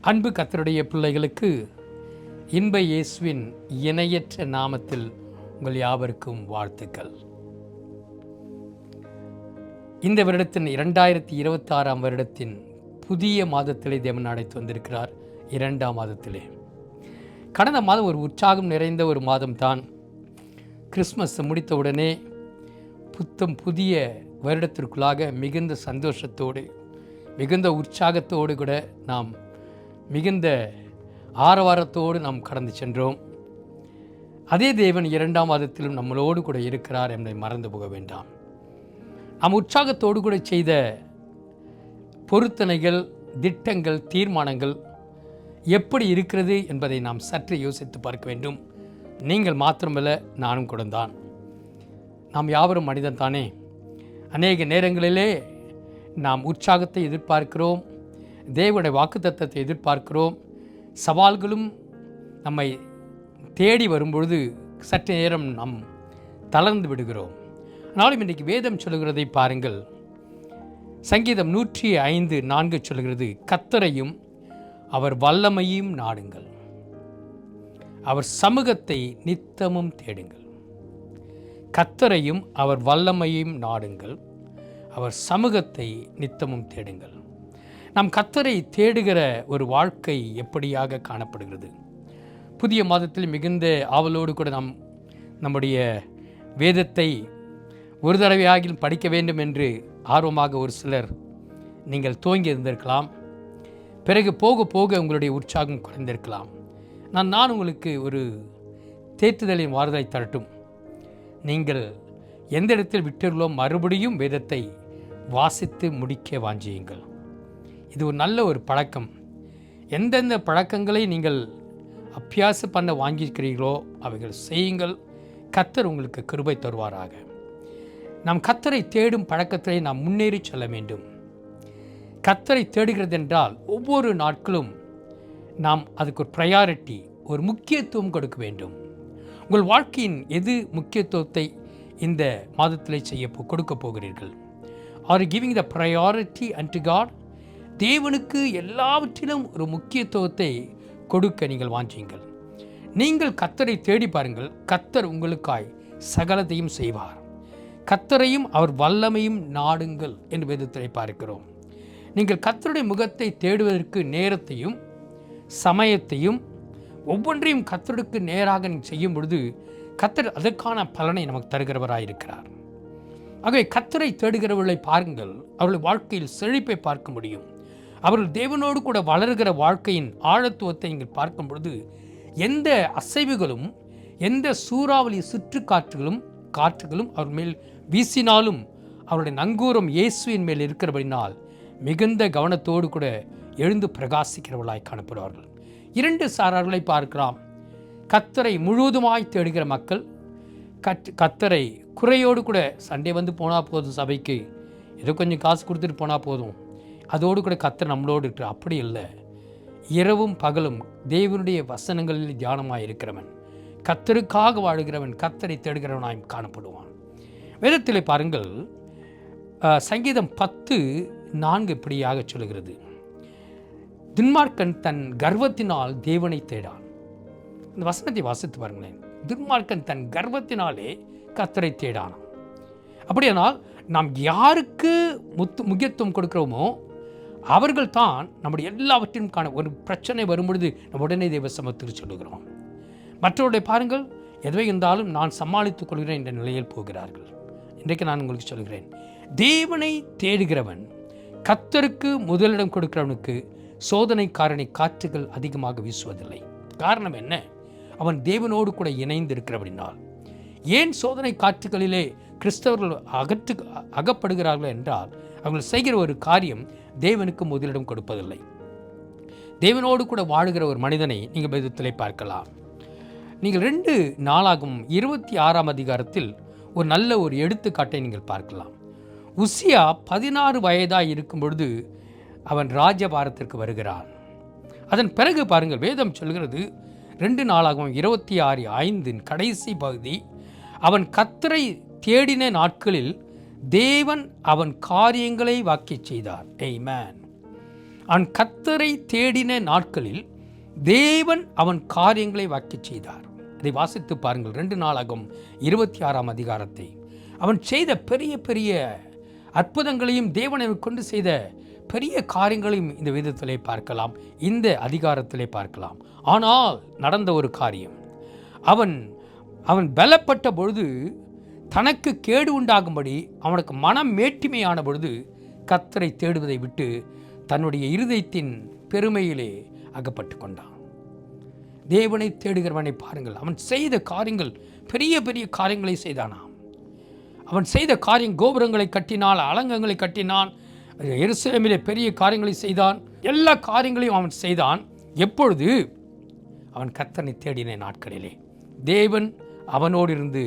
அன்பு கர்த்தருடைய பிள்ளைகளுக்கு இன்ப இயேசுவின் இணையற்ற நாமத்தில் உங்கள் யாவருக்கும் வாழ்த்துக்கள். இந்த வருடத்தின் 2026 வருடத்தின் புதிய மாதத்திலே தேவன் அழைத்து வந்திருக்கிறார். 2ஆம் மாதத்திலே கடந்த மாதம் ஒரு உற்சாகம் நிறைந்த ஒரு மாதம்தான். கிறிஸ்மஸ் முடித்தவுடனே புதிய வருடத்திற்குள்ளாக மிகுந்த சந்தோஷத்தோடு மிகுந்த உற்சாகத்தோடு கூட நாம் மிகுந்த ஆரவாரத்தோடு நாம் கடந்து சென்றோம். அதே தேவன் 2ஆம் மாதத்திலும் நம்மளோடு கூட இருக்கிறார் என்பதை மறந்து போக வேண்டாம். நாம் உற்சாகத்தோடு கூட செய்த பொருத்தனைகள், திட்டங்கள், தீர்மானங்கள் எப்படி இருக்கிறது என்பதை நாம் சற்று யோசித்து பார்க்க வேண்டும். நீங்கள் மாத்திரமல்ல, நானும் கூட தான். நாம் யாவரும் மனிதன் தானே. அநேக நேரங்களிலே நாம் உற்சாகத்தை எதிர்பார்க்கிறோம், தேவனுடைய வாக்குத்தத்தத்தை எதிர்பார்க்கிறோம். சவால்களும் நம்மை தேடி வரும்பொழுது சற்று நேரம் நாம் தளர்ந்து விடுகிறோம். ஆனாலும் இன்றைக்கு வேதம் சொல்லுகிறதை பாருங்கள். சங்கீதம் 105:4 சொல்கிறது, கர்த்தரையும் அவர் வல்லமையும் நாடுங்கள், அவர் சமூகத்தை நித்தமும் தேடுங்கள். கர்த்தரையும் அவர் வல்லமையும் நாடுங்கள், அவர் சமூகத்தை நித்தமும் தேடுங்கள். நாம் கர்த்தரை தேடுகிற ஒரு வாழ்க்கை எப்படியாக காணப்படுகிறது? புதிய மாதத்தில் மிகுந்த ஆவலோடு கூட நாம் நம்முடைய வேதத்தை ஒரு தடவையாக படிக்க வேண்டும் என்று ஆர்வமாக ஒரு சிலர் நீங்கள் துவங்கி இருந்திருக்கலாம். பிறகு போக போக உங்களுடைய உற்சாகம் குறைந்திருக்கலாம். நான் உங்களுக்கு ஒரு தேற்றுதலின் வார்த்தை தரட்டும். நீங்கள் எந்த இடத்தில் விட்டீர்களோ மறுபடியும் வேதத்தை வாசித்து முடிக்க வாஞ்சியுங்கள். இது ஒரு நல்ல ஒரு பழக்கம். எந்தெந்த பழக்கங்களை நீங்கள் அபியாச பண்ண வாங்கியிருக்கிறீர்களோ அவைகள் செய்யுங்கள். கர்த்தர் உங்களுக்கு கிருபை தருவாராக. நாம் கர்த்தரை தேடும் பழக்கத்தை நாம் முன்னேறி செல்ல வேண்டும். கர்த்தரை தேடுகிறது என்றால் ஒவ்வொரு நாட்களும் நாம் அதுக்கு ஒரு ப்ரையாரிட்டி, ஒரு முக்கியத்துவம் கொடுக்க வேண்டும். உங்கள் வாழ்க்கையின் எது முக்கியத்துவத்தை இந்த மாதத்தில் கொடுக்க போகிறீர்கள்? Are giving the priority and God? தேவனுக்கு எல்லாவற்றிலும் ஒரு முக்கியத்துவத்தை கொடுக்க நீங்கள் வாஞ்சியுங்கள். நீங்கள் கர்த்தரை தேடி பாருங்கள். கர்த்தர் உங்களுக்காய் சகலத்தையும் செய்வார். கர்த்தரையும் அவர் வல்லமையும் நாடுங்கள் என்று வேதத்தை பார்க்கிறோம். நீங்கள் கர்த்தருடைய முகத்தை தேடுவதற்கு நேரத்தையும் சமயத்தையும் ஒவ்வொன்றையும் கர்த்தருக்கு நேராக நீங்கள் செய்யும் பொழுது கர்த்தர் அதற்கான பலனை நமக்கு தருகிறவராயிருக்கிறார். ஆகவே கர்த்தரை தேடுகிறவர்களை பாருங்கள். அவர்கள் வாழ்க்கையில் செழிப்பை பார்க்க முடியும். அவர்கள் தேவனோடு கூட வளர்கிற வாழ்க்கையின் ஆழத்துவத்தை நீங்கள் பார்க்கும் பொழுது எந்த அசைவுகளும், எந்த சூறாவளி காற்றுகளும் அவர் மேல் வீசினாலும் அவருடைய நங்கூரம் இயேசுவின் மேல் இருக்கிறபடினால் மிகுந்த கவனத்தோடு கூட எழுந்து பிரகாசிக்கிறவர்களாய் காணப்படுவார்கள். 2 சாரார்களை பார்க்கலாம். கர்த்தரை முழுவதுமாய் தேடுகிற மக்கள், கர்த்தரை குறையோடு கூட சண்டே வந்து போனால் போதும், சபைக்கு ஏதோ கொஞ்சம் காசு கொடுத்துட்டு போனால் போதும், அதோடு கூட கர்த்தர் நம்மளோடு இருக்கிற. அப்படி இல்லை. இரவும் பகலும் தேவனுடைய வசனங்களில் தியானமாக இருக்கிறவன், கர்த்தருக்காக வாழுகிறவன், கர்த்தரை தேடுகிறவனாய் காணப்படுவான். வேதத்தில் பாருங்கள், சங்கீதம் 10:4 இப்படியாக சொல்கிறது, துன்மார்க்கன் தன் கர்வத்தினால் தேவனை தேடான். இந்த வசனத்தை வாசித்து பாருங்களேன். துன்மார்க்கன் தன் கர்வத்தினாலே கர்த்தரை தேடானான். அப்படியானால் நாம் யாருக்கு முக்கியத்துவம் கொடுக்கிறோமோ அவர்கள் தான் நம்முடைய எல்லாவற்றையும் காண. ஒரு பிரச்சனை வரும்பொழுது நம்ம உடனே தேவ சமத்துக்கு சொல்லுகிறோம். மற்றவருடைய பாருங்கள், எதுவே இருந்தாலும் நான் சமாளித்துக் கொள்கிறேன் என்ற நிலையில் போகிறார்கள். இன்றைக்கு நான் உங்களுக்கு சொல்கிறேன், தேவனை தேடுகிறவன், கர்த்தருக்கு முதலிடம் கொடுக்கிறவனுக்கு சோதனைக்காரனை காற்றுகள் அதிகமாக வீசுவதில்லை. காரணம் என்ன? அவன் தேவனோடு கூட இணைந்து இருக்கிறபடினால். ஏன் சோதனை காற்றுகளிலே கிறிஸ்தவர்கள் அகப்படுகிறார்கள் என்றால், அவர்கள் செய்கிற ஒரு காரியம் தேவனுக்கு முதலிடம் கொடுப்பதில்லை. தேவனோடு கூட வாழுகிற ஒரு மனிதனை நீங்கள் வேதத்திலே பார்க்கலாம். நீங்கள் 2 நாளாகமம் 26ஆம் அதிகாரத்தில் ஒரு நல்ல ஒரு எடுத்துக்காட்டை நீங்கள் பார்க்கலாம். உசியா 16 வயதாய் இருக்கும் பொழுது அவன் ராஜபாரத்திற்கு வருகிறான். அதன் பிறகு பாருங்கள், வேதம் சொல்கிறது 2 நாளாகமம் 26:5 கடைசி பகுதி, அவன் கர்த்தரை தேடின நாட்களில் தேவன் அவன் காரியங்களை வாக்கிச் செய்தார். ஆமென். அவன் கர்த்தரை தேடின நாட்களில் தேவன் அவன் காரியங்களை வாக்கிச் செய்தார். அதை வாசித்து பாருங்கள். 2 நாளாகும் 26ஆம் அதிகாரத்தை. அவன் செய்த பெரிய பெரிய அற்புதங்களையும் தேவனை கொண்டு செய்த பெரிய காரியங்களையும் இந்த விதத்திலே பார்க்கலாம், இந்த அதிகாரத்திலே பார்க்கலாம். ஆனால் நடந்த ஒரு காரியம், அவன் பலப்பட்ட பொழுது, தனக்கு கேடு உண்டாகும்படி அவனுக்கு மனம் மேட்டிமையான பொழுது கர்த்தரை தேடுவதை விட்டு தன்னுடைய இருதயத்தின் பெருமையிலே அகப்பட்டு கொண்டான். தேவனை தேடுகிறவனை பாருங்கள், அவன் செய்த காரியங்கள் பெரிய பெரிய காரியங்களை செய்தானாம். அவன் செய்த காரியம், கோபுரங்களை கட்டினான், அலங்கங்களை கட்டினான், எருசலேமிலே பெரிய காரியங்களை செய்தான். எல்லா காரியங்களையும் அவன் செய்தான். எப்பொழுது? அவன் கர்த்தரை தேடின நாட்களிலே தேவன் அவனோடு இருந்து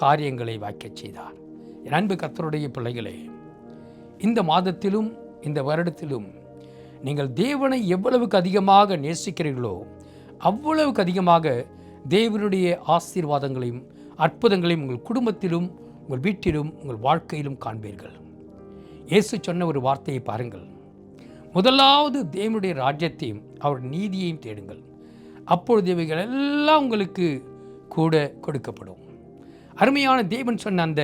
காரியங்களை வாய்க்கச் செய்தார். என் அன்பு கர்த்தருடைய பிள்ளைகளே, இந்த மாதத்திலும் இந்த வருடத்திலும் நீங்கள் தேவனை எவ்வளவுக்கு அதிகமாக நேசிக்கிறீர்களோ அவ்வளவுக்கு அதிகமாக தேவனுடைய ஆசீர்வாதங்களையும் அற்புதங்களையும் உங்கள் குடும்பத்திலும், உங்கள் வீட்டிலும், உங்கள் வாழ்க்கையிலும் காண்பீர்கள். இயேசு சொன்ன ஒரு வார்த்தையை பாருங்கள், முதலாவது தேவனுடைய ராஜ்யத்தையும் அவர் நீதியையும் தேடுங்கள், அப்பொழுது இவைகள் எல்லாம் உங்களுக்கு கூட கொடுக்கப்படும். அருமையான தேவன் சொன்ன அந்த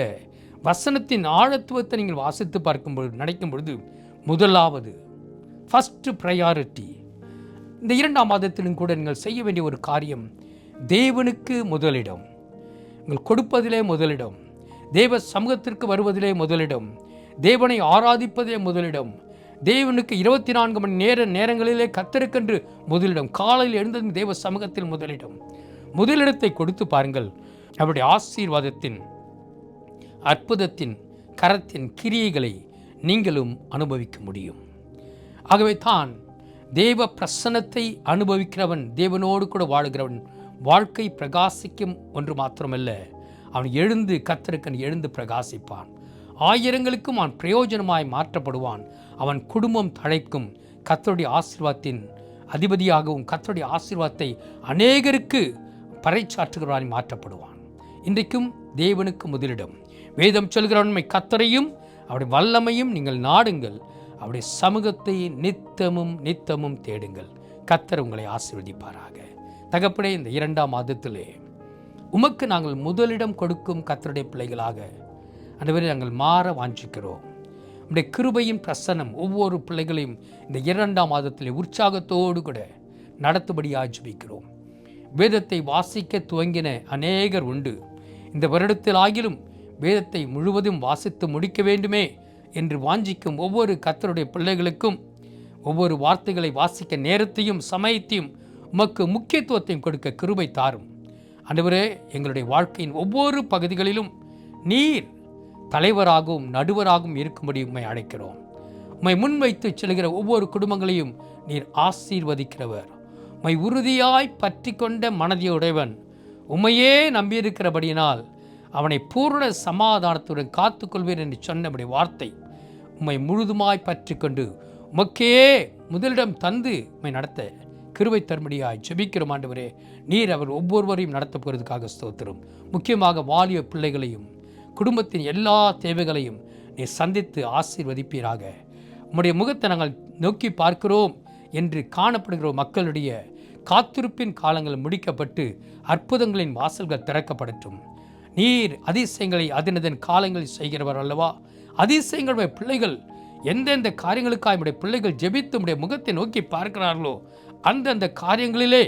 வசனத்தின் ஆழத்துவத்தை நீங்கள் வாசித்து பார்க்கும் பொழுது, நினைக்கும் பொழுது, முதலாவது ஃபர்ஸ்ட் ப்ரையாரிட்டி, இந்த 2ஆம் மாதத்திலும் கூட நீங்கள் செய்ய வேண்டிய ஒரு காரியம், தேவனுக்கு முதலிடம், நீங்கள் கொடுப்பதிலே முதலிடம், தேவ சமூகத்திற்கு வருவதிலே முதலிடம், தேவனை ஆராதிப்பதே முதலிடம், தேவனுக்கு 24 மணி நேரங்களிலே கர்த்தருக்கென்று முதலிடம், காலையில் எழுந்ததும் தேவ சமூகத்தில் முதலிடத்தை கொடுத்து பாருங்கள். அவருடைய ஆசீர்வாதத்தின், அற்புதத்தின், கரத்தின் கிரியைகளை நீங்களும் அனுபவிக்க முடியும். ஆகவே தான் தேவ பிரசன்னத்தை அனுபவிக்கிறவன், தேவனோடு கூட வாழுகிறவன் வாழ்க்கை பிரகாசிக்கும் ஒன்று மாத்திரமல்ல, அவன் எழுந்து கர்த்தருக்கென்று எழுந்து பிரகாசிப்பான். ஆயிரங்களுக்கும் அவன் பிரயோஜனமாய் மாற்றப்படுவான். அவன் குடும்பம் தழைக்கும். கர்த்தருடைய ஆசீர்வாதத்தின் அதிபதியாகவும் கர்த்தருடைய ஆசீர்வாதத்தை அநேகருக்கு பறைச்சாற்றுகிறவனாய் மாற்றப்படுவான். இன்றைக்கும் தேவனுக்கு முதலிடம். வேதம் சொல்கிறவன்மை கர்த்தரையும் அவருடைய வல்லமையும் நீங்கள் நாடுங்கள், அவருடைய சமூகத்தை நித்தமும் தேடுங்கள். கர்த்தர் உங்களை ஆசீர்வதிப்பாராக. தகப்பனே, இந்த 2ஆம் மாதத்திலே உமக்கு நாங்கள் முதலிடம் கொடுக்கும் கர்த்தருடைய பிள்ளைகளாக ஆண்டவரே நாங்கள் மாற வாஞ்சிக்கிறோம். உம்முடைய கிருபையின் பிரசன்னம் ஒவ்வொரு பிள்ளைகளையும் இந்த 2ஆம் மாதத்திலே உற்சாகத்தோடு கூட நடத்தும்படியாக ஜெபிக்கிறோம். வேதத்தை வாசிக்க துவங்கின அநேகர் உண்டு. இந்த வருடத்தில் ஆகிலும் வேதத்தை முழுவதும் வாசித்து முடிக்க வேண்டுமே என்று வாஞ்சிக்கும் ஒவ்வொரு கர்த்தருடைய பிள்ளைகளுக்கும் ஒவ்வொரு வார்த்தைகளை வாசிக்க நேரத்தையும் சமயத்தையும் உமக்கு முக்கியத்துவத்தையும் கொடுக்க கிருபை தாரும். ஆண்டவரே, எங்களுடைய வாழ்க்கையின் ஒவ்வொரு பகுதிகளிலும் நீர் தலைவராகவும் நடுவராகவும் இருக்கும்படி உம்மை அழைக்கிறோம். உம்மை முன்வைத்து செல்கிற ஒவ்வொரு குடும்பங்களையும் நீர் ஆசீர்வதிக்கிறவர். உம்மை உறுதியாய் பற்றி கொண்ட மனதியுடையவன் உம்மையே நம்பியிருக்கிறபடியினால் அவனை பூர்ண சமாதானத்துடன் காத்துக்கொள்வேன் என்று சொன்னபடி வார்த்தை உம்மை முழுதுமாய் பற்றி கொண்டு உமக்கே முதலிடம் தந்து உம்மை நடத்த கிருபை தரும்படியாய் ஜெபிக்கிறோம். ஆண்டவரே, நீர் அவர் ஒவ்வொருவரையும் நடத்த போகிறதுக்காக ஸ்தோத்திரம். முக்கியமாக வாலிய பிள்ளைகளையும் குடும்பத்தின் எல்லா தேவைகளையும் நீர் சந்தித்து ஆசீர்வதிப்பீராக. உம்முடைய முகத்தை நாங்கள் நோக்கி பார்க்கிறோம் என்று காணப்படுகிற மக்களுடைய காத்திருப்பின் காலங்கள் முடிக்கப்பட்டு அற்புதங்களின் வாசல்கள் திறக்கப்படட்டும். நீர் அதிசயங்களை அதனதன் காலங்களில் செய்கிறவர் அல்லவா? அதிசயங்களுடைய பிள்ளைகள் எந்தெந்த காரியங்களுக்காக உடைய பிள்ளைகள் ஜெபித்து உடைய முகத்தை நோக்கி பார்க்கிறார்களோ அந்தந்த காரியங்களிலே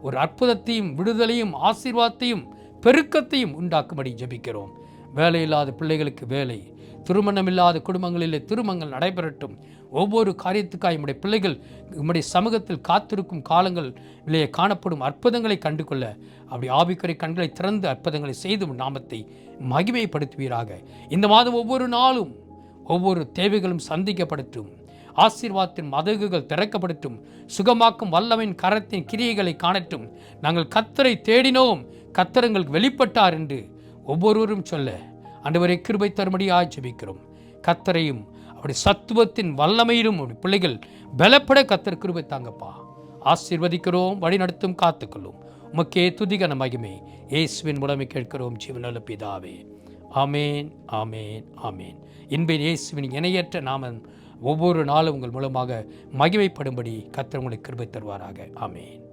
ஒரு அற்புதத்தையும் விடுதலையும் ஆசீர்வாதத்தையும் பெருக்கத்தையும் உண்டாக்கும்படி ஜெபிக்கிறோம். வேலையில்லாத பிள்ளைகளுக்கு வேலை, திருமணமில்லாத குடும்பங்களிலே திருமணங்கள் நடைபெறட்டும். ஒவ்வொரு காரியத்துக்காக உம்முடைய பிள்ளைகள் உம்முடைய சமூகத்தில் காத்திருக்கும் காலங்களிலே காணப்படும் அற்புதங்களை கண்டு கொள்ள அப்படி ஆவிக்குறை கண்களை திறந்து அற்புதங்களை செய்து நாமத்தை மகிமைப்படுத்துவீராக. இந்த மாதம் ஒவ்வொரு நாளும் ஒவ்வொரு தேவைகளும் சந்திக்கப்படட்டும். ஆசீர்வாதத்தின் மதகுகள் திறக்கப்படட்டும். சுகமாக்கும் வல்லமையின் கரத்தின் கிரியைகளை காணட்டும். நாங்கள் கர்த்தரை தேடினோம், கர்த்தர் எங்களுக்கு வெளிப்பட்டார் என்று ஒவ்வொருவரும் சொல்ல ஆண்டவரே கிருபை தரும்படியாய் ஜெபிக்கிறோம். கர்த்தரையும் அப்படி சத்துவத்தின் வல்லமையிலும் பிள்ளைகள் பலப்பட கர்த்தர் கிருபை தாங்கப்பா. ஆசீர்வதிக்கிறோம், வழிநடத்தும், காத்துக்கொள்ளும். உமக்கே துதிகன மகிமை இயேசுவின் மூலமே கேட்கிறோம் ஜீவனுள்ள பிதாவே. ஆமேன், ஆமேன், ஆமேன். இன்பின் இயேசுவின் இணையற்ற நாமம் ஒவ்வொரு நாளும் உங்கள் மூலமாக மகிமைப்படும்படி கர்த்தர் உங்களுக்கு கிருபை தருவாராக. ஆமென்.